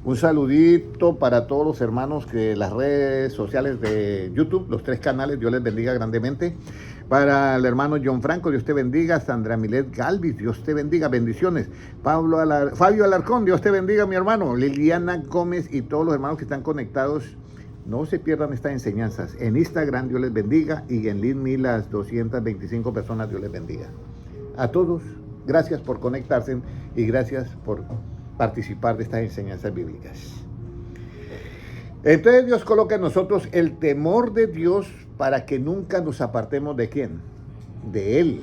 Un saludito para todos los hermanos que las redes sociales de YouTube, los 3 canales, Dios les bendiga grandemente. Para el hermano John Franco, Dios te bendiga. Sandra Milet Galvis, Dios te bendiga, bendiciones. Fabio Alarcón, Dios te bendiga, mi hermano. Liliana Gómez y todos los hermanos que están conectados. No se pierdan estas enseñanzas. En Instagram, Dios les bendiga. Y en LinkedIn, las 225 personas, Dios les bendiga. A todos, gracias por conectarse y gracias por participar de estas enseñanzas bíblicas. Entonces Dios coloca en nosotros el temor de Dios para que nunca nos apartemos de ¿quién? De Él.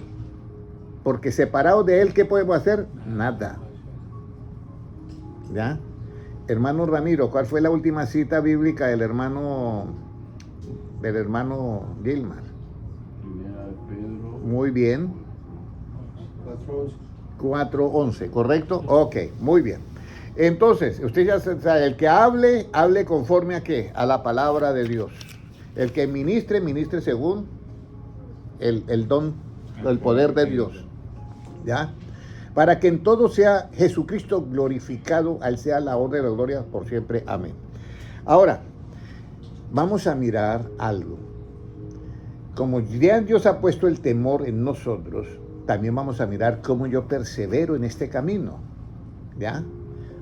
Porque separados de Él, ¿qué podemos hacer? Nada. ¿Ya? Hermano Ramiro, ¿cuál fue la última cita bíblica del hermano Gilmar? Primera de Pedro. Muy bien. 4:11. 4:11, ¿correcto? Ok, muy bien. Entonces, usted ya sabe, el que hable conforme a ¿qué? A la palabra de Dios. El que ministre según el don, el poder de Dios. ¿Ya? Para que en todo sea Jesucristo glorificado, al sea la honra y la gloria por siempre. Amén. Ahora, vamos a mirar algo. Como ya Dios ha puesto el temor en nosotros, también vamos a mirar cómo yo persevero en este camino. ¿Ya?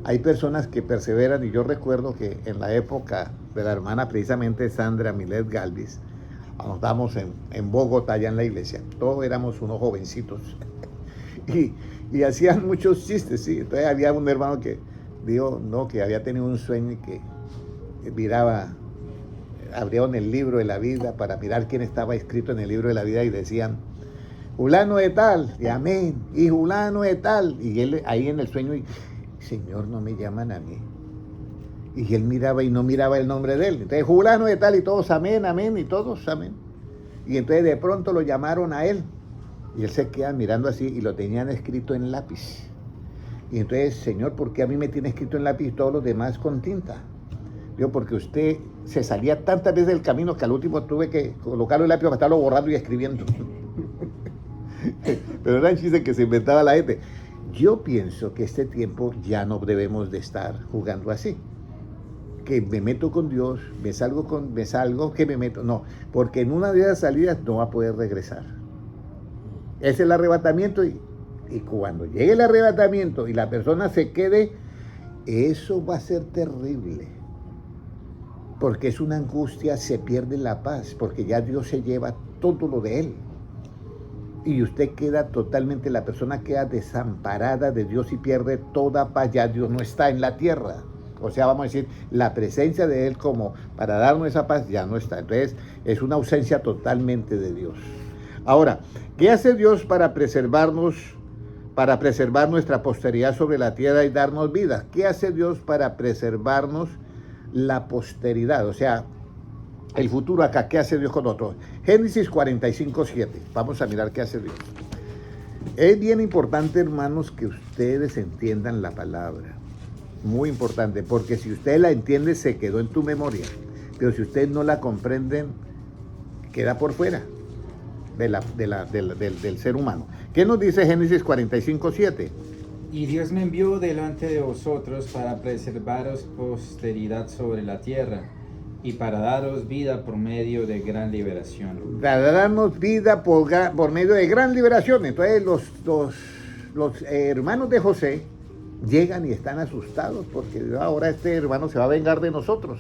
Hay personas que perseveran, y yo recuerdo que en la época de la hermana precisamente Sandra Milet Galvis, nos damos en Bogotá, allá en la iglesia, todos éramos unos jovencitos, y hacían muchos chistes, ¿sí? Entonces había un hermano que dijo, no, que había tenido un sueño y que miraba, abrieron el libro de la vida para mirar quién estaba escrito en el libro de la vida y decían, fulano de tal, y amén, y fulano de tal, y él ahí en el sueño, y Señor, no me llaman a mí. Y él miraba y no miraba el nombre de él. Entonces, fulano de tal, y todos amén, amén, y todos amén. Y entonces de pronto lo llamaron a él. Y él se queda mirando así y lo tenían escrito en lápiz. Y entonces, Señor, ¿por qué a mí me tiene escrito en lápiz y todos los demás con tinta? Digo, porque usted se salía tantas veces del camino que al último tuve que colocarlo en lápiz para estarlo borrando y escribiendo. Pero eran chistes que se inventaba la gente. Yo pienso que este tiempo ya no debemos de estar jugando así. Que me meto con Dios, me salgo, que me meto. No, porque en una de las salidas no va a poder regresar. Es el arrebatamiento y cuando llegue el arrebatamiento y la persona se quede, eso va a ser terrible. Porque es una angustia, se pierde la paz, porque ya Dios se lleva todo lo de él. Y usted queda totalmente, la persona queda desamparada de Dios y pierde toda paz, ya Dios no está en la tierra. O sea, vamos a decir, la presencia de Él como para darnos esa paz ya no está. Entonces, es una ausencia totalmente de Dios. Ahora, ¿qué hace Dios para preservarnos, para preservar nuestra posteridad sobre la tierra y darnos vida? ¿Qué hace Dios para preservarnos la posteridad? O sea, el futuro acá, ¿qué hace Dios con nosotros? Génesis 45:7. Vamos a mirar qué hace Dios. Es bien importante, hermanos, que ustedes entiendan la palabra. Muy importante, porque si usted la entiende, se quedó en tu memoria. Pero si ustedes no la comprenden, queda por fuera del ser humano. ¿Qué nos dice Génesis 45:7? Y Dios me envió delante de vosotros para preservaros posteridad sobre la tierra y para daros vida por medio de gran liberación. Para darnos vida por medio de gran liberación. Entonces los hermanos de José llegan y están asustados porque ahora este hermano se va a vengar de nosotros.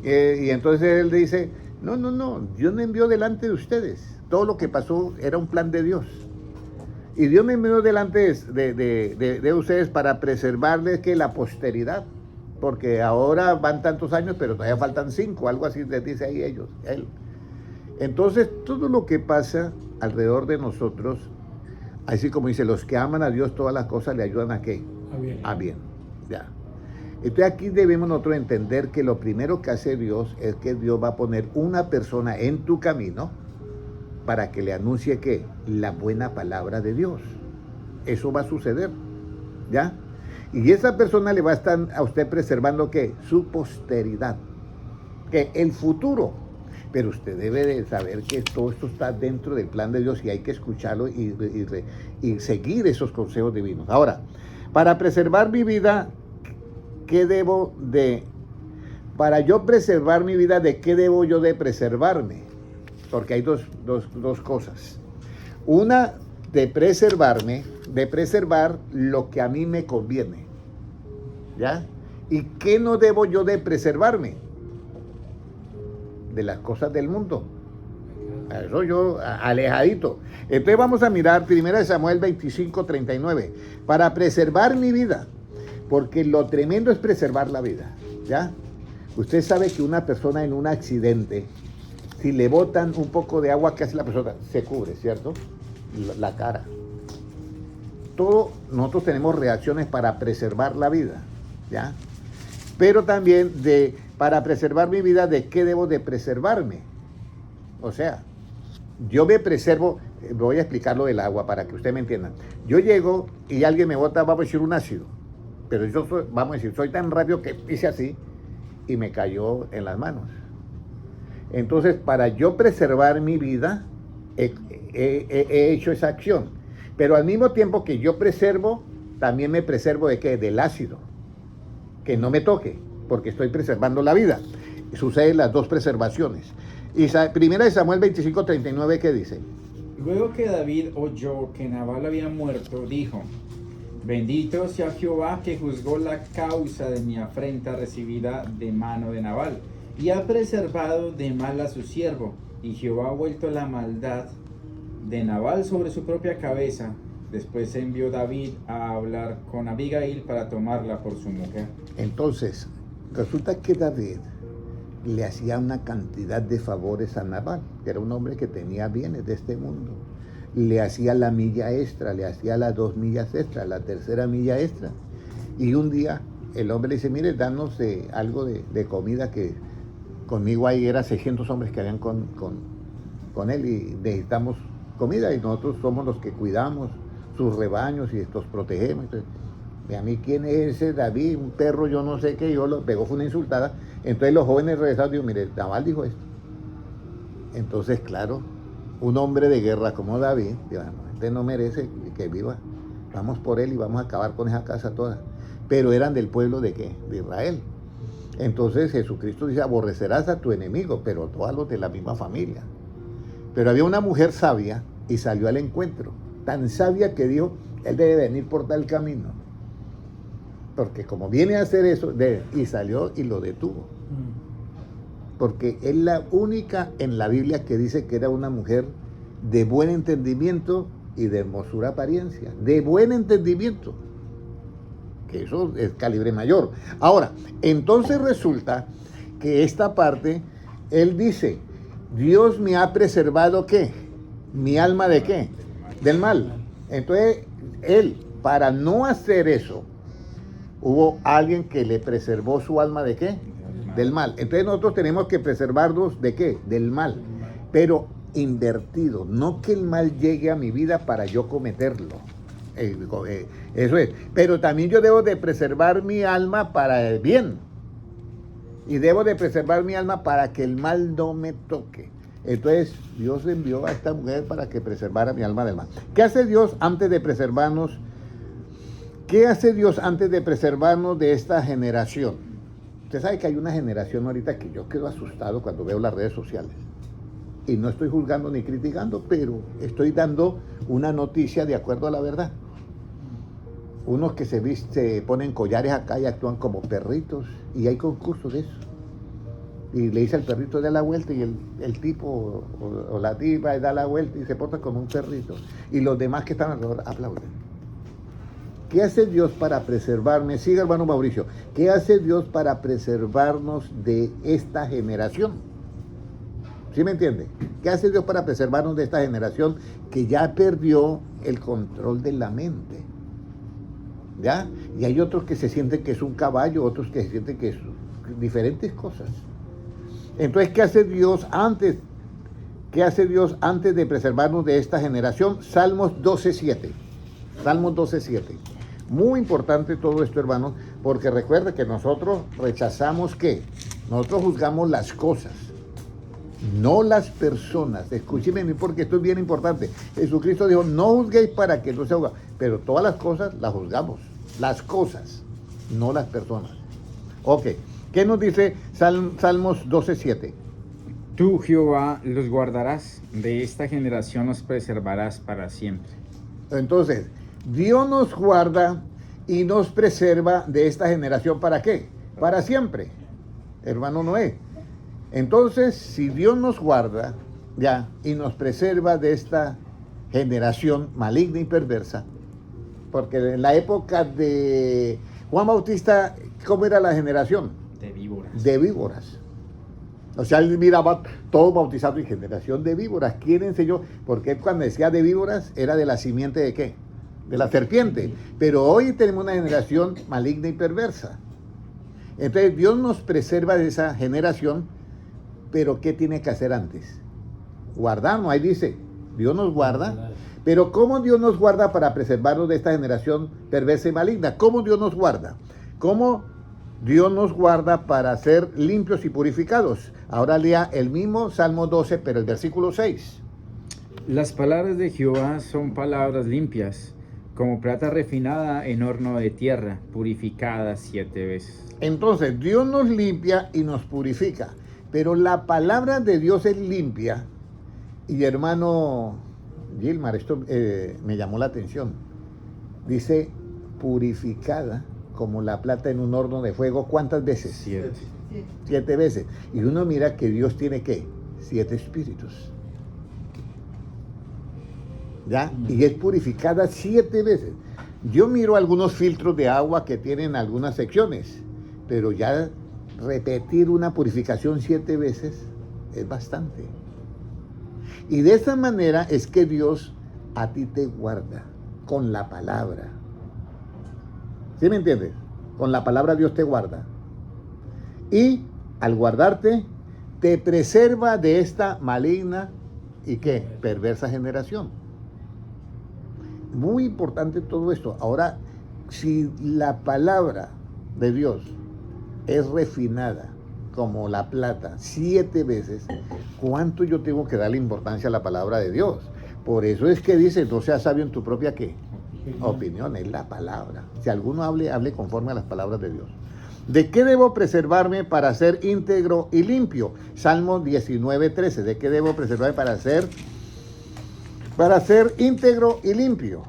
Y entonces él dice, no, Dios me envió delante de ustedes. Todo lo que pasó era un plan de Dios. Y Dios me envió delante de ustedes para preservarles que la posteridad. Porque ahora van tantos años, pero todavía faltan 5, algo así les dice ahí él. Entonces, todo lo que pasa alrededor de nosotros, así como dice, los que aman a Dios, todas las cosas le ayudan a ¿qué? A bien. Ya. Entonces aquí debemos nosotros entender que lo primero que hace Dios es que Dios va a poner una persona en tu camino para que le anuncie ¿qué? La buena palabra de Dios. Eso va a suceder, ¿ya? Y esa persona le va a estar a usted preservando ¿qué? Su posteridad, que el futuro. Pero usted debe de saber que todo esto está dentro del plan de Dios y hay que escucharlo y seguir esos consejos divinos. Ahora, para preservar mi vida, qué debo de, para yo preservar mi vida, ¿de qué debo yo de preservarme? Porque hay dos cosas. Una, de preservarme, de preservar lo que a mí me conviene. ¿Ya? ¿Y qué no debo yo de preservarme? De las cosas del mundo. A eso yo alejadito. Entonces vamos a mirar 1 Samuel 25:39. Para preservar mi vida. Porque lo tremendo es preservar la vida. ¿Ya? Usted sabe que una persona en un accidente, si le botan un poco de agua, ¿qué hace la persona? Se cubre, ¿cierto? La cara. Todos nosotros tenemos reacciones para preservar la vida. ¿Ya? Pero también para preservar mi vida, ¿de qué debo de preservarme? O sea, yo me preservo, voy a explicar lo del agua para que usted me entienda. Yo llego y alguien me bota, vamos a decir, un ácido, pero yo soy, vamos a decir, soy tan rápido que hice así y me cayó en las manos. Entonces, para yo preservar mi vida, he hecho esa acción. Pero al mismo tiempo que yo preservo, también me preservo ¿de qué? Del ácido. Que no me toque, porque estoy preservando la vida. Suceden las dos preservaciones. Y 1 Samuel 25:39, ¿qué dice? Luego que David oyó que Nabal había muerto, dijo: bendito sea Jehová que juzgó la causa de mi afrenta recibida de mano de Nabal, y ha preservado de mal a su siervo, y Jehová ha vuelto la maldad de Nabal sobre su propia cabeza. Después envió David a hablar con Abigail para tomarla por su mujer. Entonces, resulta que David le hacía una cantidad de favores a Nabal, que era un hombre que tenía bienes de este mundo. Le hacía la milla extra, le hacía las 2 millas extra, la tercera milla extra. Y un día el hombre le dice, mire, danos algo de comida, que conmigo ahí eran 600 hombres que habían con él y necesitamos comida y nosotros somos los que cuidamos sus rebaños y estos protegemos. Entonces, a mí, ¿quién es ese David? Un perro, yo no sé qué. Yo lo pegó, fue una insultada. Entonces los jóvenes regresaron y digo, mire, Nabal dijo esto. Entonces, claro, un hombre de guerra como David, digo, no, este no merece que viva. Vamos por él y vamos a acabar con esa casa toda. Pero eran del pueblo de ¿qué? De Israel. Entonces Jesucristo dice, aborrecerás a tu enemigo, pero todos los de la misma familia. Pero había una mujer sabia y salió al encuentro. Tan sabia que dijo, él debe venir por tal camino. Porque como viene a hacer eso, y salió y lo detuvo. Porque es la única en la Biblia que dice que era una mujer de buen entendimiento y de hermosura apariencia. De buen entendimiento. Que eso es calibre mayor. Ahora, entonces resulta que esta parte, él dice, Dios me ha preservado, ¿qué? Mi alma ¿de qué? Del mal. Entonces, él, para no hacer eso, hubo alguien que le preservó su alma ¿de qué? Del mal. Entonces nosotros tenemos que preservarnos ¿de qué? Del mal. Pero invertido, no que el mal llegue a mi vida para yo cometerlo. Eso es. Pero también yo debo de preservar mi alma para el bien. Y debo de preservar mi alma para que el mal no me toque. Entonces Dios envió a esta mujer para que preservara mi alma del mal. ¿Qué hace Dios antes de preservarnos? ¿Qué hace Dios antes de preservarnos de esta generación? Usted sabe que hay una generación ahorita que yo quedo asustado cuando veo las redes sociales. Y no estoy juzgando ni criticando, pero estoy dando una noticia de acuerdo a la verdad. Unos que se ponen collares acá y actúan como perritos, y hay concursos de eso. Y le dice al perrito, da la vuelta, y el tipo o la tipa da la vuelta y se porta como un perrito. Y los demás que están alrededor aplauden. ¿Qué hace Dios para preservarme? Siga, hermano Mauricio. ¿Qué hace Dios para preservarnos de esta generación? ¿Sí me entiende? ¿Qué hace Dios para preservarnos de esta generación que ya perdió el control de la mente? ¿Ya? Y hay otros que se sienten que es un caballo, otros que se sienten que es diferentes cosas. Entonces, ¿qué hace Dios antes? ¿Qué hace Dios antes de preservarnos de esta generación? Salmos 12:7. Salmos 12:7. Muy importante todo esto, hermanos, porque recuerde que nosotros rechazamos ¿qué? Nosotros juzgamos las cosas, no las personas. Escúcheme, porque esto es bien importante. Jesucristo dijo, no juzguéis para que no se juzgue, pero todas las cosas las juzgamos. Las cosas, no las personas. Ok. ¿Qué nos dice Salmos 12:7? Tú, Jehová, los guardarás, de esta generación los preservarás para siempre. Entonces, Dios nos guarda y nos preserva de esta generación. ¿Para qué? Para siempre, hermano Noé. Entonces, si Dios nos guarda ya y nos preserva de esta generación maligna y perversa, porque en la época de Juan Bautista, ¿cómo era la generación? De víboras. De víboras. O sea, él miraba todo bautizado y generación de víboras. ¿Quién enseñó? Porque él cuando decía de víboras era de la simiente de qué? De la serpiente. Pero hoy tenemos una generación maligna y perversa. Entonces Dios nos preserva de esa generación, pero ¿qué tiene que hacer antes? Guardarnos. Ahí dice, Dios nos guarda. Pero ¿cómo Dios nos guarda para preservarnos de esta generación perversa y maligna? ¿Cómo Dios nos guarda? ¿Cómo Dios nos guarda para ser limpios y purificados? Ahora lea el mismo Salmo 12, pero el versículo 6. Las palabras de Jehová son palabras limpias, como plata refinada en horno de tierra, purificada 7 veces. Entonces, Dios nos limpia y nos purifica, pero la palabra de Dios es limpia. Y hermano Gilmar, esto me llamó la atención. Dice, purificada como la plata en un horno de fuego, ¿cuántas veces? 7. 7 veces. Y uno mira que Dios tiene, ¿qué? 7 espíritus. ¿Ya? Y es purificada 7 veces. Yo miro algunos filtros de agua que tienen algunas secciones, pero ya repetir una purificación 7 veces es bastante. Y de esa manera es que Dios a ti te guarda con la palabra. ¿Sí me entiendes? Con la palabra Dios te guarda. Y al guardarte, te preserva de esta maligna y ¿qué? Perversa generación. Muy importante todo esto. Ahora, si la palabra de Dios es refinada como la plata 7 veces, ¿cuánto yo tengo que darle importancia a la palabra de Dios? Por eso es que dice, no seas sabio en tu propia ¿qué? Opinión, es la palabra. Si alguno hable conforme a las palabras de Dios. ¿De qué debo preservarme para ser íntegro y limpio? Salmo 19:13. ¿De qué debo preservarme para ser íntegro y limpio?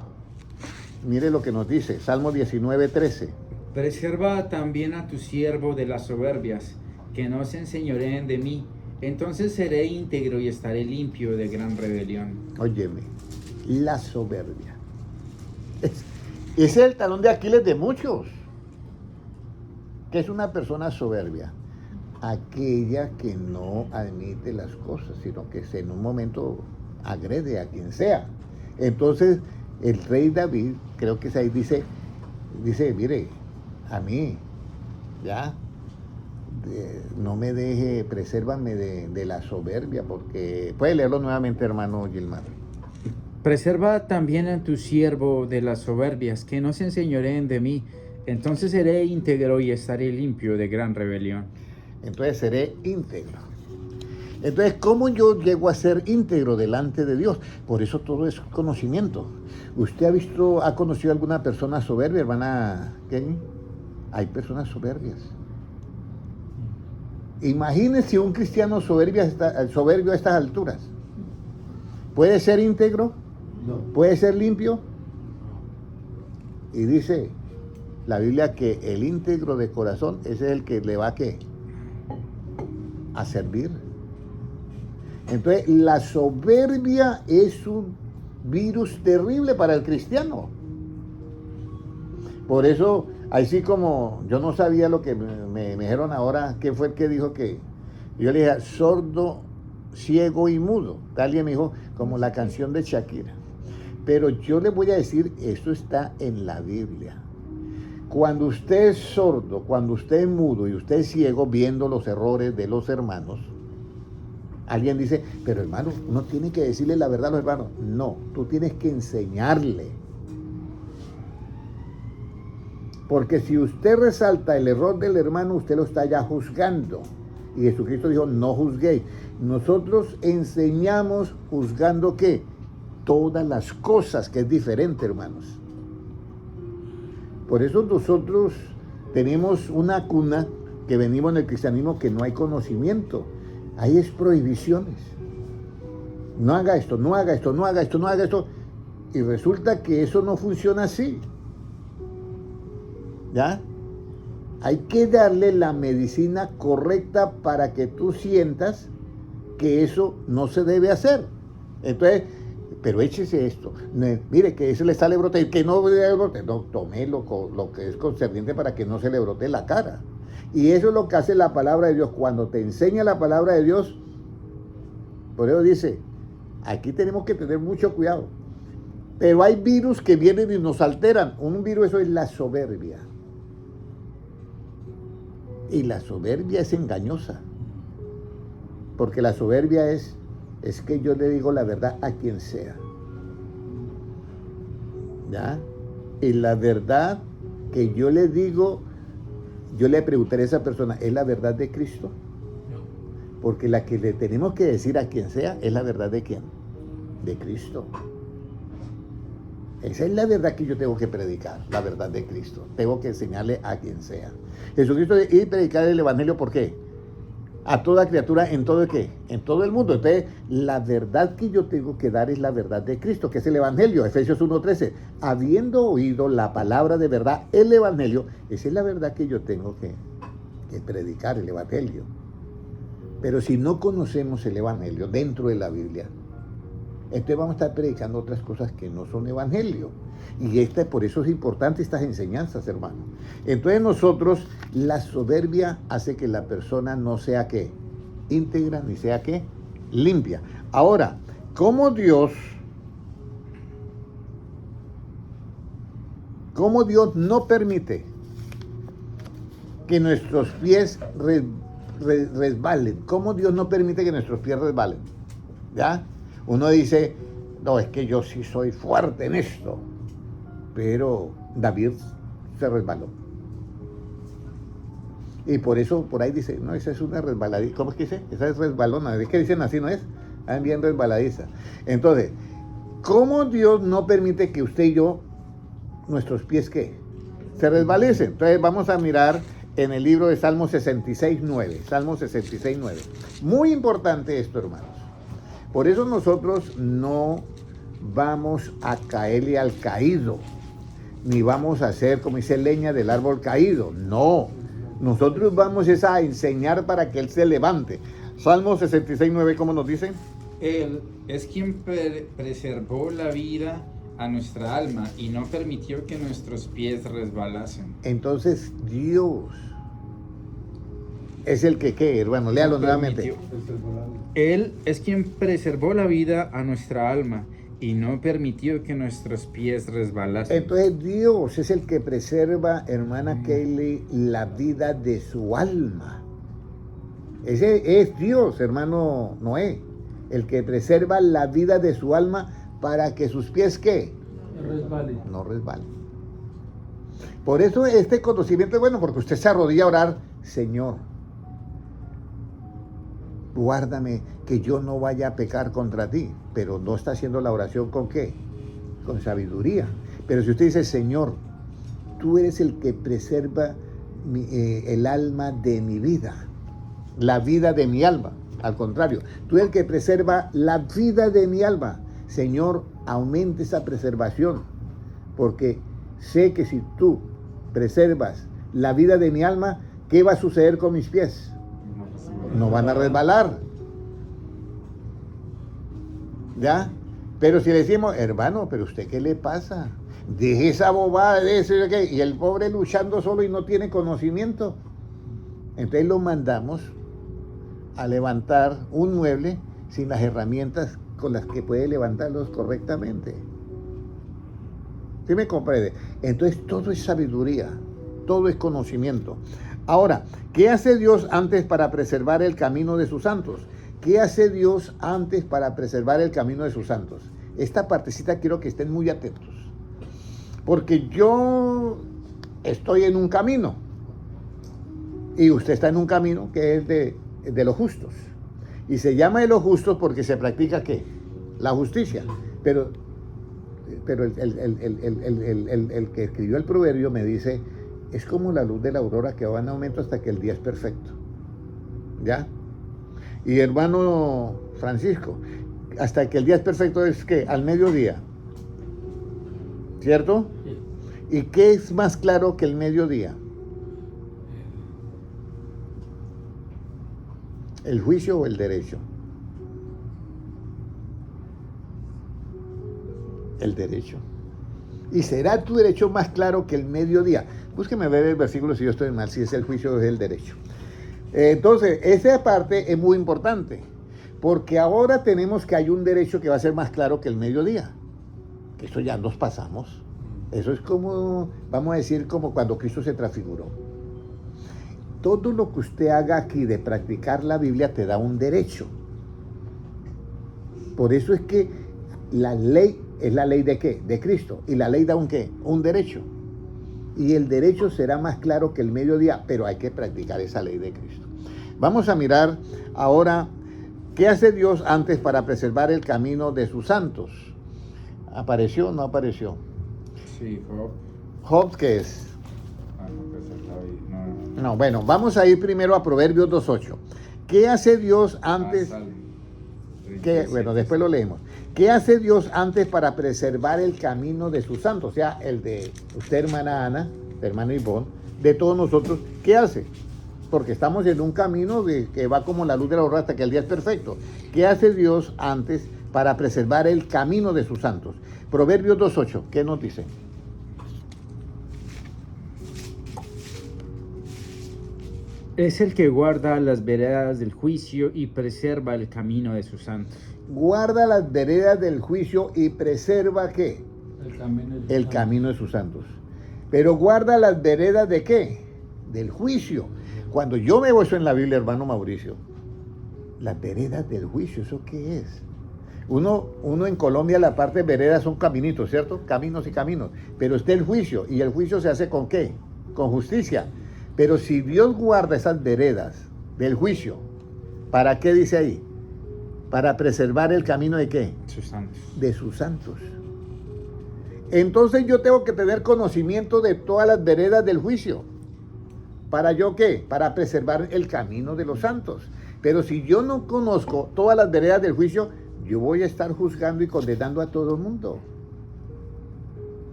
Mire lo que nos dice, Salmo 19:13. Preserva también a tu siervo de las soberbias, que no se enseñoreen de mí. Entonces seré íntegro y estaré limpio de gran rebelión. Óyeme, la soberbia. Es el talón de Aquiles de muchos. ¿Qué es una persona soberbia? Aquella que no admite las cosas, sino que en un momento agrede a quien sea. Entonces, el rey David, creo que es ahí, dice, mire, a mí, ya, no me deje, presérvame de la soberbia, porque puede leerlo nuevamente, hermano Gilmar. Preserva también a tu siervo de las soberbias, que no se enseñoreen de mí. Entonces seré íntegro y estaré limpio de gran rebelión. Entonces seré íntegro. Entonces, ¿cómo yo llego a ser íntegro delante de Dios? Por eso todo es conocimiento. ¿Usted ha conocido a alguna persona soberbia, hermana Kenny? Hay personas soberbias. Imagínese un cristiano soberbio a estas alturas. ¿Puede ser íntegro? No. ¿Puede ser limpio? Y dice la Biblia que el íntegro de corazón ese es el que le va a servir. Entonces, la soberbia es un virus terrible para el cristiano. Por eso, así como yo no sabía lo que me dijeron ahora, ¿qué fue el que dijo que? Yo le dije, sordo, ciego y mudo. Alguien me dijo, como la canción de Shakira. Pero yo le voy a decir, esto está en la Biblia. Cuando usted es sordo, cuando usted es mudo y usted es ciego viendo los errores de los hermanos, alguien dice, pero hermano, uno tiene que decirle la verdad a los hermanos. No, tú tienes que enseñarle. Porque si usted resalta el error del hermano, usted lo está ya juzgando. Y Jesucristo dijo, no juzguéis. Nosotros enseñamos juzgando ¿qué? Todas las cosas, que es diferente, hermanos. Por eso nosotros tenemos una cuna que venimos en el cristianismo, que no hay conocimiento. Ahí es prohibiciones. No haga esto, no haga esto, no haga esto, no haga esto. Y resulta que eso no funciona así. ¿Ya? Hay que darle la medicina correcta para que tú sientas que eso no se debe hacer. Entonces, pero échese esto. Mire, que eso le sale brote, que no le brote. No, tome lo que es concerniente para que no se le brote la cara. Y eso es lo que hace la palabra de Dios. Cuando te enseña la palabra de Dios, por eso dice, aquí tenemos que tener mucho cuidado. Pero hay virus que vienen y nos alteran. Un virus, eso es la soberbia. Y la soberbia es engañosa. Porque la soberbia es que yo le digo la verdad a quien sea. ¿Ya? Y la verdad que yo le digo, yo le preguntaré a esa persona, ¿es la verdad de Cristo? Porque la que le tenemos que decir a quien sea es la verdad de quién? De Cristo. Esa es la verdad que yo tengo que predicar, la verdad de Cristo. Tengo que enseñarle a quien sea. Jesucristo y predicar el evangelio, ¿por qué? A toda criatura, ¿en todo qué? En todo el mundo. Entonces, la verdad que yo tengo que dar es la verdad de Cristo, que es el evangelio. Efesios 1:13. Habiendo oído la palabra de verdad, el evangelio, esa es la verdad que yo tengo que predicar, el evangelio. Pero si no conocemos el evangelio dentro de la Biblia, entonces vamos a estar predicando otras cosas que no son evangelio. Y por eso es importante estas enseñanzas, hermano. Entonces nosotros, la soberbia hace que la persona no sea ¿qué? Íntegra, ni sea ¿qué? Limpia. Ahora, ¿cómo Dios no permite que nuestros pies resbalen? ¿Cómo Dios no permite que nuestros pies resbalen? ¿Ya? Uno dice, no, es que yo sí soy fuerte en esto. Pero David se resbaló. Y por eso, por ahí dice, no, esa es una resbaladiza. ¿Cómo es que dice? Esa es resbalona. Es que dicen así, ¿no es? Están bien resbaladiza. Entonces, ¿cómo Dios no permite que usted y yo, nuestros pies, ¿qué? Se resbalecen? Entonces, vamos a mirar en el libro de Salmo 66:9. Salmo 66:9. Muy importante esto, hermanos. Por eso nosotros no vamos a caerle al caído, ni vamos a hacer, como dice, leña del árbol caído. No, nosotros vamos a enseñar para que él se levante. Salmo 66:9, ¿cómo nos dice? Él es quien preservó la vida a nuestra alma y no permitió que nuestros pies resbalasen. Entonces Dios es el que, ¿qué, hermano? Léalo nuevamente. Él es quien preservó la vida a nuestra alma y no permitió que nuestros pies resbalasen. Entonces Dios es el que preserva, hermana Kelly, la vida de su alma. Ese es Dios, hermano Noé, el que preserva la vida de su alma para que sus pies, ¿qué? No resbalen. Por eso este conocimiento es bueno, porque usted se arrodilla a orar, Señor, guárdame que yo no vaya a pecar contra ti, pero no está haciendo la oración ¿con qué? Con sabiduría. Pero si usted dice, Señor, tú eres el que preserva el alma de mi vida, la vida de mi alma, al contrario, tú eres el que preserva la vida de mi alma. Señor, aumente esa preservación, porque sé que si tú preservas la vida de mi alma, ¿qué va a suceder con mis pies? No van a resbalar. ¿Ya? Pero si le decimos, hermano, pero usted ¿qué le pasa? Deje esa bobada, de eso y y el pobre luchando solo y no tiene conocimiento. Entonces lo mandamos a levantar un mueble sin las herramientas con las que puede levantarlos correctamente. ¿Sí me comprende? Entonces todo es sabiduría, todo es conocimiento. Ahora, ¿qué hace Dios antes para preservar el camino de sus santos? ¿Qué hace Dios antes para preservar el camino de sus santos? Esta partecita quiero que estén muy atentos. Porque yo estoy en un camino y usted está en un camino que es de los justos. Y se llama de los justos porque se practica ¿qué? La justicia. Pero el que escribió el proverbio me dice es como la luz de la aurora que va en aumento hasta que el día es perfecto. ¿Ya? Y hermano Francisco, hasta que el día es perfecto es que al mediodía. ¿Cierto? ¿Y qué es más claro que el mediodía? ¿El juicio o el derecho? El derecho. ¿Y será tu derecho más claro que el mediodía? Búsqueme ver el versículo si yo estoy mal, si es el juicio o es el derecho. Entonces, esa parte es muy importante, porque ahora tenemos que hay un derecho que va a ser más claro que el mediodía. Que eso ya nos pasamos. Eso es como, vamos a decir, como cuando Cristo se transfiguró. Todo lo que usted haga aquí de practicar la Biblia te da un derecho. Por eso es que la ley es la ley de ¿qué? De Cristo. Y la ley da un ¿qué? Un derecho. Y el derecho será más claro que el mediodía, pero hay que practicar esa ley de Cristo. Vamos a mirar ahora qué hace Dios antes para preservar el camino de sus santos. ¿Apareció o no apareció? Sí, Job. ¿Job qué es? No, pues es David. No, bueno, vamos a ir primero a Proverbios 2.8. ¿Qué hace Dios antes? Salmo Bueno, después lo leemos. ¿Qué hace Dios antes para preservar el camino de sus santos? O sea, el de usted, hermana Ana, hermano Ivonne, de todos nosotros. ¿Qué hace? Porque estamos en un camino que va como la luz de la aurora hasta que el día es perfecto. ¿Qué hace Dios antes para preservar el camino de sus santos? Proverbios 2.8, ¿qué nos dice? Es el que guarda las veredas del juicio y preserva el camino de sus santos. Guarda las veredas del juicio y preserva ¿qué? El camino de sus santos. Pero guarda las veredas de ¿qué? Del juicio. Cuando yo veo eso en la Biblia, hermano Mauricio, las veredas del juicio, ¿eso qué es? Uno en Colombia, la parte de veredas son caminitos, ¿cierto? Caminos y caminos. Pero está el juicio, y el juicio se hace ¿con qué? Con justicia. Pero si Dios guarda esas veredas del juicio, ¿para qué dice ahí? Para preservar el camino de ¿qué? Sus santos. De sus santos. Entonces yo tengo que tener conocimiento de todas las veredas del juicio. ¿Para yo qué? Para preservar el camino de los santos. Pero si yo no conozco todas las veredas del juicio, yo voy a estar juzgando y condenando a todo el mundo.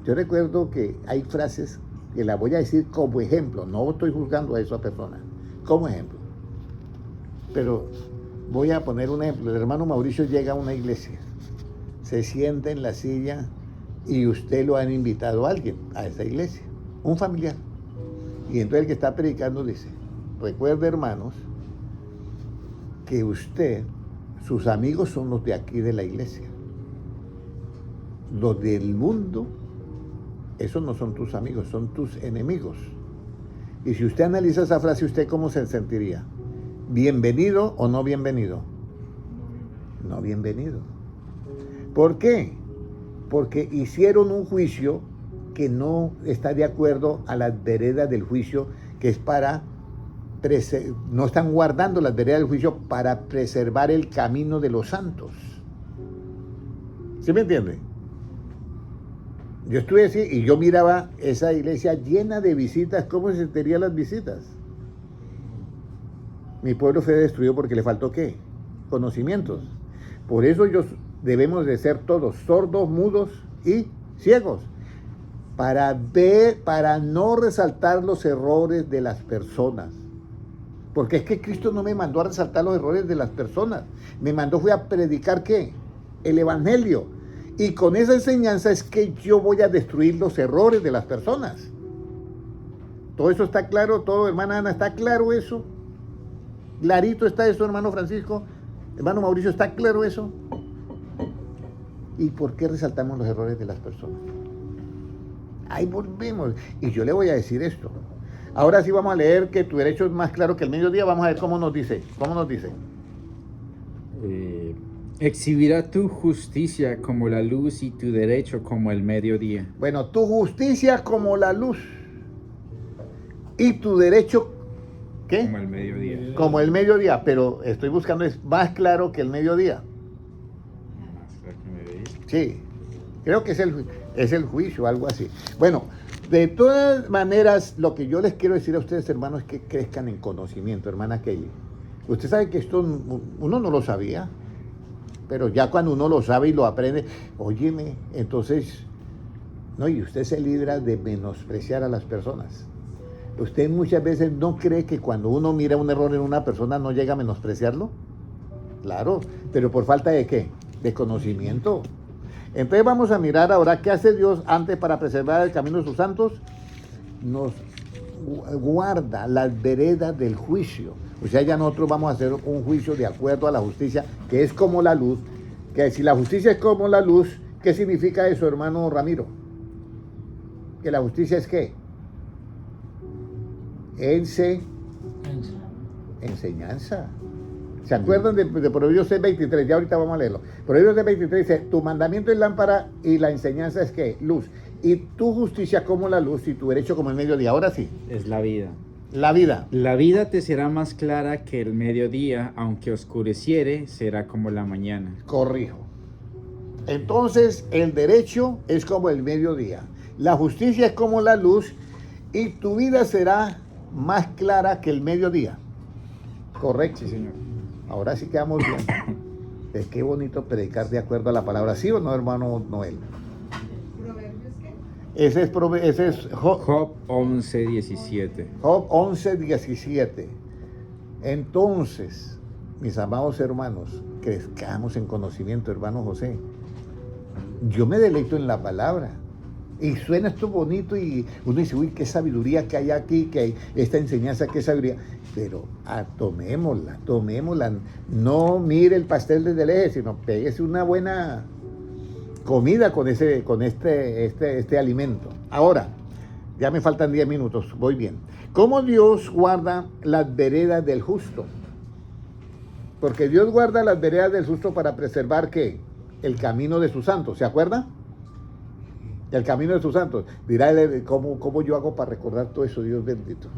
Yo recuerdo que hay frases que las voy a decir como ejemplo. No estoy juzgando a esa persona, como ejemplo. Pero voy a poner un ejemplo. El hermano Mauricio llega a una iglesia, se sienta en la silla y usted lo han invitado a alguien a esa iglesia, un familiar. Y entonces el que está predicando dice, recuerde hermanos, que usted, sus amigos son los de aquí de la iglesia. Los del mundo, esos no son tus amigos, son tus enemigos. Y si usted analiza esa frase, ¿usted cómo se sentiría? ¿Bienvenido o no bienvenido? No bienvenido. ¿Por qué? Porque hicieron un juicio que no está de acuerdo a las veredas del juicio, que es para no están guardando las veredas del juicio para preservar el camino de los santos. ¿Sí me entiende? Yo estuve así y yo miraba esa iglesia llena de visitas. ¿Cómo se sentirían las visitas? Mi pueblo fue destruido porque le faltó ¿qué? Conocimientos. Por eso debemos de ser todos sordos, mudos y ciegos, para ver, para no resaltar los errores de las personas. Porque es que Cristo no me mandó a resaltar los errores de las personas. Me mandó fue a predicar ¿qué? El evangelio. Y con esa enseñanza es que yo voy a destruir los errores de las personas. ¿Todo eso está claro? ¿Todo, hermana Ana, está claro eso? ¿Clarito está eso, hermano Francisco? Hermano Mauricio, ¿está claro eso? ¿Y por qué resaltamos los errores de las personas? Ahí volvemos. Y yo le voy a decir esto. Ahora sí vamos a leer que tu derecho es más claro que el mediodía. Vamos a ver cómo nos dice. ¿Cómo nos dice? Exhibirá tu justicia como la luz y tu derecho como el mediodía. Bueno, tu justicia como la luz y tu derecho, ¿qué? Como el mediodía. Como el mediodía, pero estoy buscando es más claro que el mediodía. Sí, creo que es el juicio, algo así. Bueno, De todas maneras, lo que yo les quiero decir a ustedes, hermanos, es que crezcan en conocimiento, hermana Kelly. Usted sabe que esto uno no lo sabía, pero ya cuando uno lo sabe y lo aprende, óyeme, entonces, no, y usted se libra de menospreciar a las personas. ¿Usted muchas veces no cree que cuando uno mira un error en una persona no llega a menospreciarlo? Claro, pero por falta de ¿qué? De conocimiento. Entonces vamos a mirar ahora qué hace Dios antes para preservar el camino de sus santos. Nos guarda las veredas del juicio. O sea, ya nosotros vamos a hacer un juicio de acuerdo a la justicia, que es como la luz. Que si la justicia es como la luz, ¿qué significa eso, hermano Ramiro? Que la justicia es ¿qué? Enseñanza. ¿Se acuerdan de Proverbios 6:23? Ya ahorita vamos a leerlo. Proverbios 6:23 dice, tu mandamiento es lámpara y la enseñanza es ¿qué? Luz. Y tu justicia como la luz y tu derecho como el mediodía. Ahora sí. Es la vida. La vida. La vida te será más clara que el mediodía, aunque oscureciere, será como la mañana. Corrijo. Entonces, el derecho es como el mediodía. La justicia es como la luz y tu vida será más clara que el mediodía. Correcto. Sí, señor. Ahora sí quedamos bien. Es que bonito predicar de acuerdo a la palabra. ¿Sí o no, hermano Noel? ¿Proverbios qué? Ese es Job 11:17. Job 11:17. Entonces, mis amados hermanos, crezcamos en conocimiento, hermano José. Yo me deleito en la palabra. Y suena esto bonito y uno dice, uy, qué sabiduría que hay aquí, que hay esta enseñanza, qué sabiduría. Pero tomémosla. No mire el pastel desde el eje, sino péguese una buena comida con este alimento. Ahora, ya me faltan 10 minutos, voy bien. ¿Cómo Dios guarda las veredas del justo? Porque Dios guarda las veredas del justo para preservar, ¿qué? El camino de sus santos, ¿se acuerda? El camino de sus santos. Dirá él, ¿cómo yo hago para recordar todo eso, Dios bendito?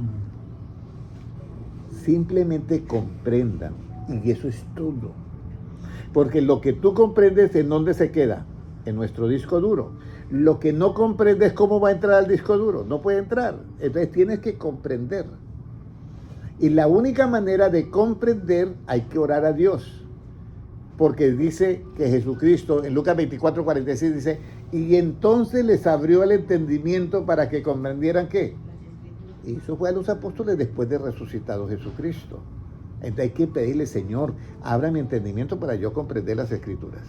Simplemente comprendan, y eso es todo. Porque lo que tú comprendes, ¿en dónde se queda? En nuestro disco duro. Lo que no comprendes, ¿cómo va a entrar al disco duro? No puede entrar. Entonces tienes que comprender. Y la única manera de comprender, hay que orar a Dios. Porque dice que Jesucristo, en Lucas 24:46, dice, y entonces les abrió el entendimiento para que comprendieran ¿qué? Y eso fue a los apóstoles después de resucitado Jesucristo. Entonces hay que pedirle, Señor, abra mi entendimiento para yo comprender las Escrituras.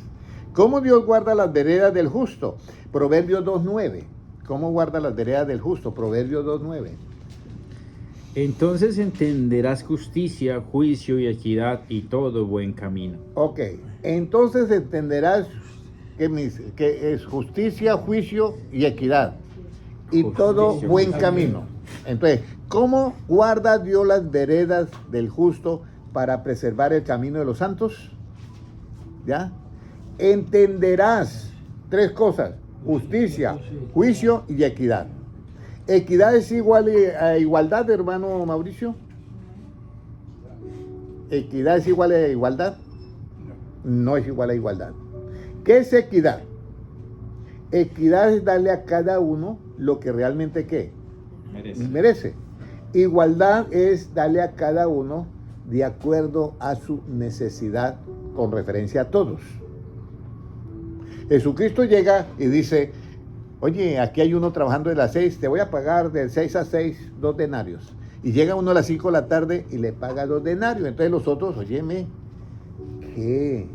¿Cómo Dios guarda las veredas del justo? Proverbios 2:9. ¿Cómo guarda las veredas del justo? Proverbios 2:9. Entonces entenderás justicia, juicio y equidad y todo buen camino. Ok, entonces entenderás que es justicia, juicio y equidad. Y Justicia, todo buen justicia. camino. Entonces, ¿cómo guarda Dios las veredas del justo para preservar el camino de los santos? ¿Ya? Entenderás 3 cosas: justicia, juicio y equidad. ¿Equidad es igual a igualdad, hermano Mauricio? ¿Equidad es igual a igualdad? No es igual a igualdad. ¿Qué es equidad? Equidad es darle a cada uno lo que realmente ¿qué? Merece. Igualdad es darle a cada uno de acuerdo a su necesidad con referencia a todos. Jesucristo llega y dice, oye, aquí hay uno trabajando de las 6, te voy a pagar de 6 a 6 2 denarios. Y llega uno a las 5 de la tarde y le paga 2 denarios. Entonces los otros, óyeme, qué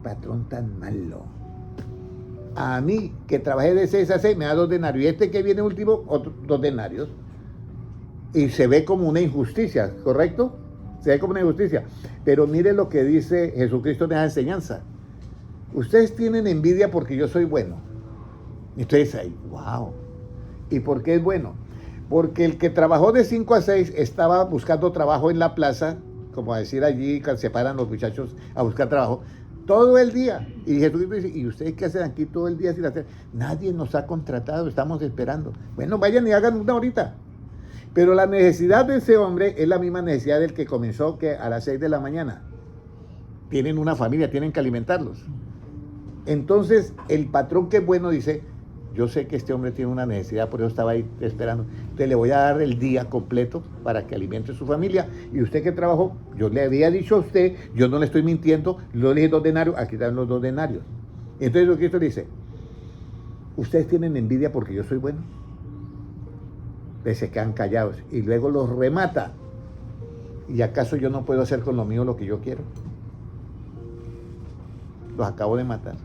patrón tan malo. A mí, que trabajé de 6 a 6, me da 2 denarios. Y este que viene último, otro 2 denarios. Y se ve como una injusticia, ¿correcto? Se ve como una injusticia. Pero mire lo que dice Jesucristo en esa enseñanza. Ustedes tienen envidia porque yo soy bueno. Y ustedes ahí, wow. ¿Y por qué es bueno? Porque el que trabajó de 5 a 6 estaba buscando trabajo en la plaza, como a decir allí, se paran los muchachos a buscar trabajo, todo el día. Y Jesucristo dice, ¿y ustedes qué hacen aquí todo el día sin hacer? Nadie nos ha contratado, estamos esperando. Bueno, vayan y hagan una horita. Pero la necesidad de ese hombre es la misma necesidad del que comenzó que a las 6 de la mañana. Tienen una familia, tienen que alimentarlos. Entonces, el patrón que es bueno dice, yo sé que este hombre tiene una necesidad, por eso estaba ahí esperando. Entonces le voy a dar el día completo para que alimente a su familia. Y usted que trabajó, yo le había dicho a usted, yo no le estoy mintiendo, yo le dije 2 denarios, aquí están los 2 denarios. Entonces lo que Cristo dice, ustedes tienen envidia porque yo soy bueno. Entonces se quedan callados y luego los remata. ¿Y acaso yo no puedo hacer con lo mío lo que yo quiero? Los acabo de matar.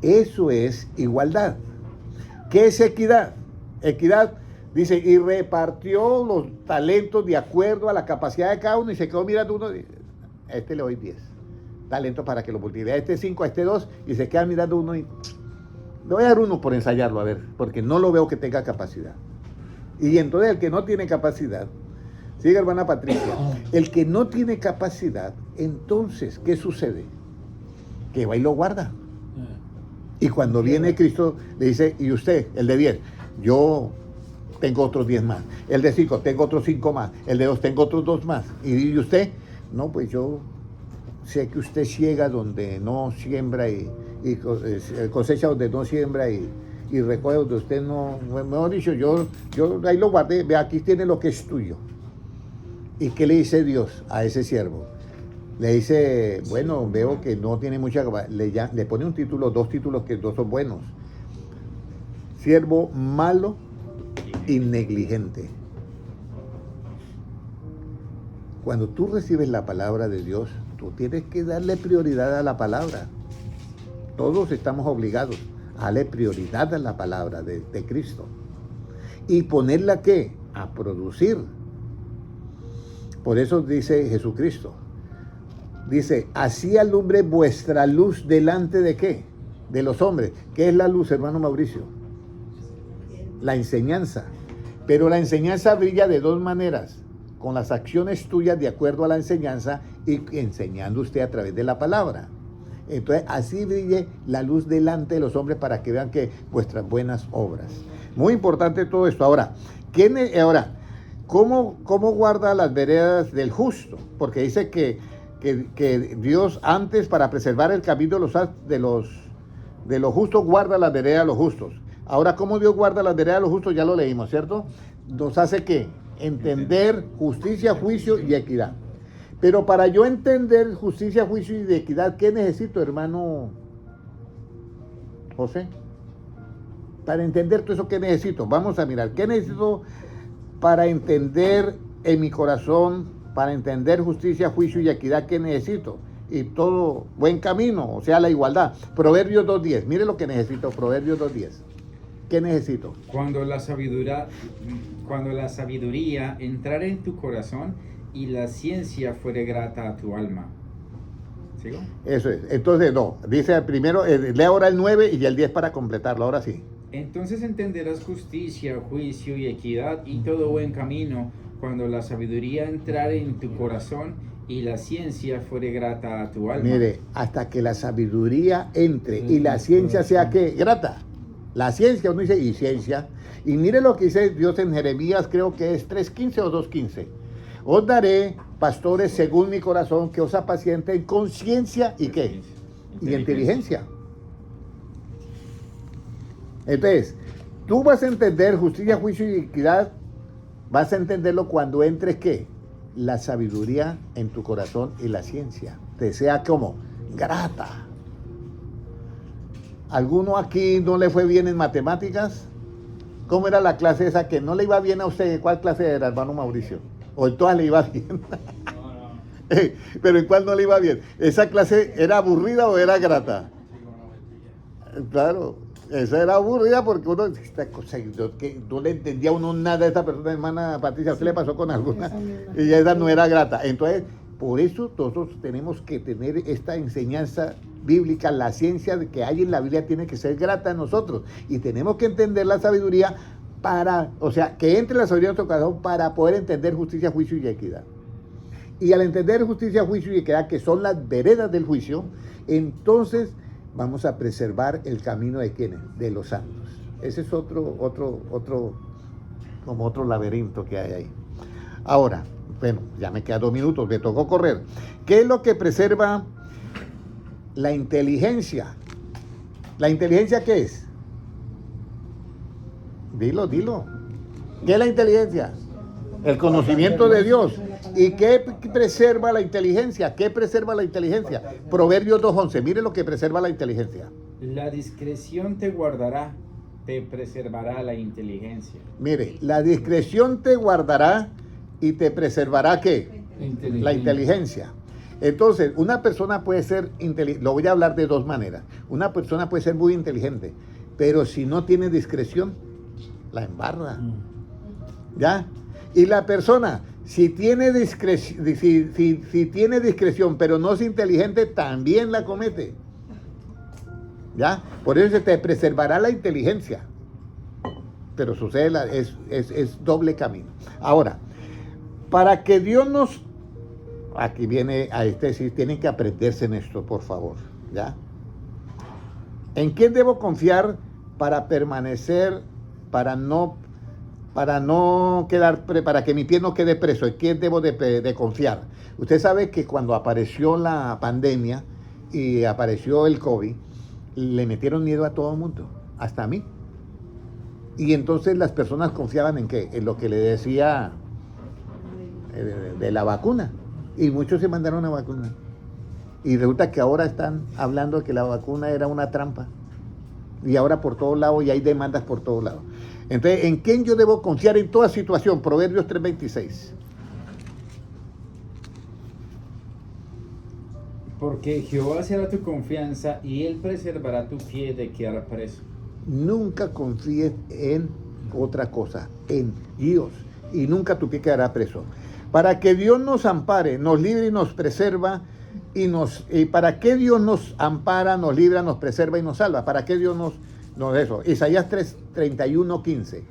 Eso es igualdad. ¿Qué es equidad? Equidad, dice, y repartió los talentos de acuerdo a la capacidad de cada uno y se quedó mirando uno. A este le doy 10 talentos para que lo multiplique. A este 5, a este 2 y se queda mirando uno y le voy a dar 1 por ensayarlo, a ver, porque no lo veo que tenga capacidad. Y entonces el que no tiene capacidad, sigue hermana Patricia, el que no tiene capacidad, entonces, ¿qué sucede? Que va y lo guarda. Y cuando viene Cristo, le dice, y usted, el de 10, yo tengo otros 10 más. El de 5, tengo otros 5 más. El de 2, tengo otros 2 más. Y usted, no, pues yo sé que usted ciega donde no siembra y cosecha donde no siembra y recoge donde usted no, mejor dicho, yo ahí lo guardé, ve, aquí tiene lo que es tuyo. ¿Y qué le dice Dios a ese siervo? Le dice, bueno, veo que no tiene mucha capacidad. Le pone un título, 2 títulos que 2 son buenos. Siervo malo y negligente. Cuando tú recibes la palabra de Dios, tú tienes que darle prioridad a la palabra. Todos estamos obligados a darle prioridad a la palabra de Cristo. Y ponerla, ¿qué? A producir. Por eso dice Jesucristo. Dice, así alumbre vuestra luz delante de ¿qué? De los hombres. ¿Qué es la luz, hermano Mauricio? La enseñanza. Pero la enseñanza brilla de 2 maneras. Con las acciones tuyas de acuerdo a la enseñanza y enseñando usted a través de la palabra. Entonces, así brille la luz delante de los hombres para que vean que vuestras buenas obras. Muy importante todo esto. Ahora, ¿cómo guarda las veredas del justo? Porque dice que Dios antes, para preservar el camino de los justos, guarda las veredas de los justos. Ahora, ¿cómo Dios guarda las veredas de los justos? Ya lo leímos, ¿cierto? Nos hace ¿qué? Entender justicia, juicio y equidad. Pero para yo entender justicia, juicio y equidad, ¿qué necesito, hermano José? Para entender todo eso, ¿qué necesito? Vamos a mirar, ¿qué necesito para entender en mi corazón, para entender justicia, juicio y equidad? ¿Qué necesito? Y todo buen camino, o sea, la igualdad. Proverbios 2.10, mire lo que necesito, Proverbios 2.10. ¿Qué necesito? Cuando la sabiduría entrare en tu corazón y la ciencia fuere grata a tu alma. ¿Sigo? Eso es. Entonces, no, dice primero, lea ahora el 9 y el 10 para completarlo, ahora sí. Entonces entenderás justicia, juicio y equidad y todo buen camino cuando la sabiduría entrare en tu corazón y la ciencia fuere grata a tu alma. Mire, hasta que la sabiduría entre y la ciencia sea ¿qué? Grata. La ciencia, uno dice, y ciencia. Y mire lo que dice Dios en Jeremías, creo que es 3.15 o 2.15. Os daré pastores según mi corazón que os apacienten con ciencia y ¿qué? Y inteligencia. Entonces, tú vas a entender justicia, juicio y equidad, vas a entenderlo cuando entres ¿qué? La sabiduría en tu corazón y la ciencia. Te sea como grata. ¿Alguno aquí no le fue bien en matemáticas? ¿Cómo era la clase esa que no le iba bien a usted? ¿Cuál clase era, hermano Mauricio? ¿O en todas le iba bien? ¿Pero en cuál no le iba bien? ¿Esa clase era aburrida o era grata? Claro, esa era aburrida porque uno, esta cosa, que no le entendía a uno nada a esta persona, hermana Patricia, ¿qué le pasó con alguna? Y esa no era grata. Entonces, por eso nosotros tenemos que tener esta enseñanza bíblica, la ciencia que hay en la Biblia tiene que ser grata a nosotros. Y tenemos que entender la sabiduría que entre la sabiduría en nuestro corazón para poder entender justicia, juicio y equidad. Y al entender justicia, juicio y equidad, que son las veredas del juicio, entonces vamos a preservar el camino de ¿quiénes? De los santos. Ese es otro laberinto que hay ahí. Ahora, bueno, ya me quedan 2 minutos, me tocó correr. ¿Qué es lo que preserva la inteligencia? ¿La inteligencia qué es? Dilo. ¿Qué es la inteligencia? El conocimiento de Dios. ¿Y qué preserva la inteligencia? ¿Qué preserva la inteligencia? Proverbios 2:11. Mire lo que preserva la inteligencia. La discreción te guardará, te preservará la inteligencia. Mire, la discreción te guardará y te preservará ¿qué? La inteligencia. Entonces, una persona puede ser inteligente, lo voy a hablar de dos maneras. Una persona puede ser muy inteligente, pero si no tiene discreción, la embarra. ¿Ya? Y la persona, si tiene discreción, pero no es inteligente, también la comete. ¿Ya? Por eso se te preservará la inteligencia. Pero sucede, es doble camino. Ahora, para que Dios nos... Aquí viene a sí, tienen que aprenderse en esto, por favor. ¿Ya? ¿En quién debo confiar para permanecer, para que mi pie no quede preso? ¿En quién debo de confiar? Usted sabe que cuando apareció la pandemia y apareció el COVID, le metieron miedo a todo el mundo, hasta a mí. Y entonces las personas confiaban en qué, en lo que le decía de la vacuna. Y muchos se mandaron a vacunar. Y resulta que ahora están hablando de que la vacuna era una trampa. Y ahora por todos lados, y hay demandas por todos lados. Entonces, ¿en quién yo debo confiar en toda situación? Proverbios 3:26. Porque Jehová será tu confianza y Él preservará tu pie de quedar preso. Nunca confíes en otra cosa, en Dios. Y nunca tu pie quedará preso. Para que Dios nos ampare, nos libre y nos preserva, y para que Dios nos ampara, nos libra, nos preserva y nos salva. ¿Para qué Dios nos eso? Isaías 31:15.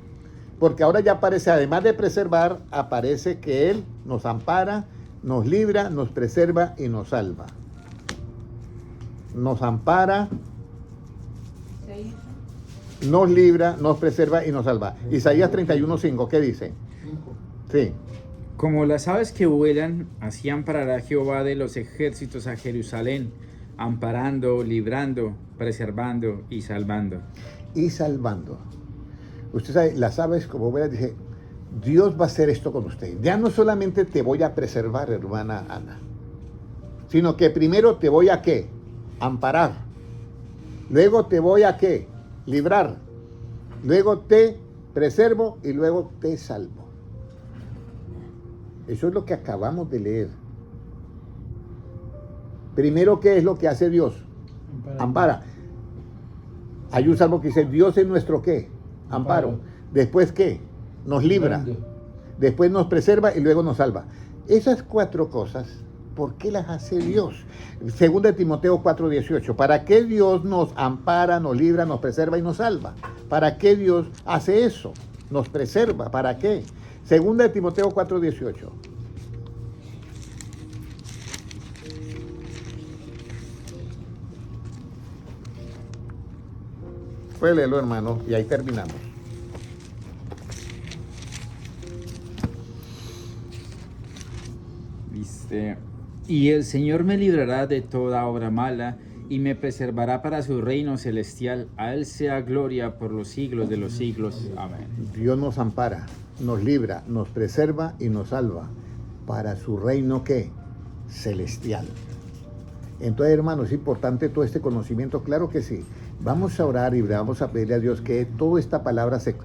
Porque ahora ya aparece, además de preservar, aparece que Él nos ampara, nos libra, nos preserva y nos salva. Nos ampara, nos libra, nos preserva y nos salva. Isaías 31:5, ¿qué dice? Sí. Como las aves que vuelan, así amparará Jehová de los ejércitos a Jerusalén, amparando, librando, preservando y salvando. Y salvando. Usted sabe, las aves, como voy a decir, Dios va a hacer esto con usted. Ya no solamente te voy a preservar, hermana Ana, sino que primero te voy a ¿qué? Amparar. Luego te voy a ¿qué? Librar. Luego te preservo y luego te salvo. Eso es lo que acabamos de leer. Primero, ¿qué es lo que hace Dios? Ampara. Hay un salmo que dice, Dios es nuestro ¿qué? Amparo. Después, ¿qué? Nos libra. Después nos preserva y luego nos salva. Esas cuatro cosas, ¿por qué las hace Dios? Segunda de Timoteo 4:18. ¿Para qué Dios nos ampara, nos libra, nos preserva y nos salva? ¿Para qué Dios hace eso? Nos preserva. ¿Para qué? Segunda de Timoteo 4:18. Puede leerlo, hermano, y ahí terminamos. Dice, y el Señor me librará de toda obra mala y me preservará para su reino celestial. A Él sea gloria por los siglos de los siglos. Amén. Dios nos ampara, nos libra, nos preserva y nos salva para su reino ¿qué? Celestial. Entonces, hermano, es importante todo este conocimiento, claro que sí. Vamos a orar y vamos a pedirle a Dios que toda esta palabra se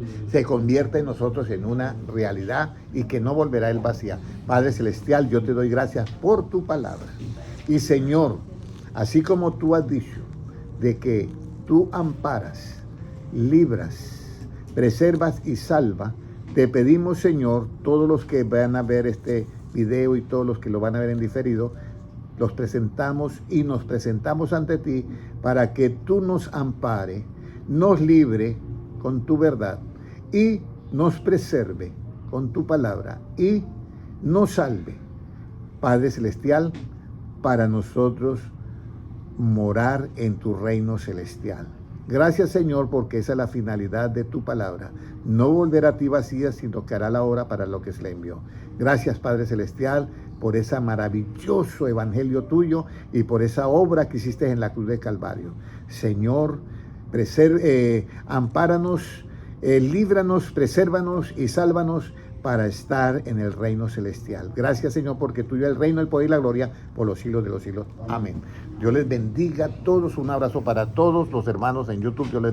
convierta en nosotros en una realidad y que no volverá el vacía. Padre Celestial, yo te doy gracias por tu palabra. Y Señor, así como tú has dicho de que tú amparas, libras, preservas y salvas, te pedimos, Señor, todos los que van a ver este video y todos los que lo van a ver en diferido, los presentamos y nos presentamos ante ti para que tú nos ampare, nos libre con tu verdad y nos preserve con tu palabra y nos salve, Padre Celestial, para nosotros morar en tu reino celestial. Gracias, Señor, porque esa es la finalidad de tu palabra. No volverá a ti vacía, sino que hará la obra para lo que se le envió. Gracias, Padre Celestial, por ese maravilloso evangelio tuyo y por esa obra que hiciste en la cruz de Calvario. Señor, ampáranos, líbranos, presérvanos y sálvanos para estar en el reino celestial. Gracias, Señor, porque tuyo es el reino, el poder y la gloria por los siglos de los siglos. Amén. Dios les bendiga a todos. Un abrazo para todos los hermanos en YouTube. Dios les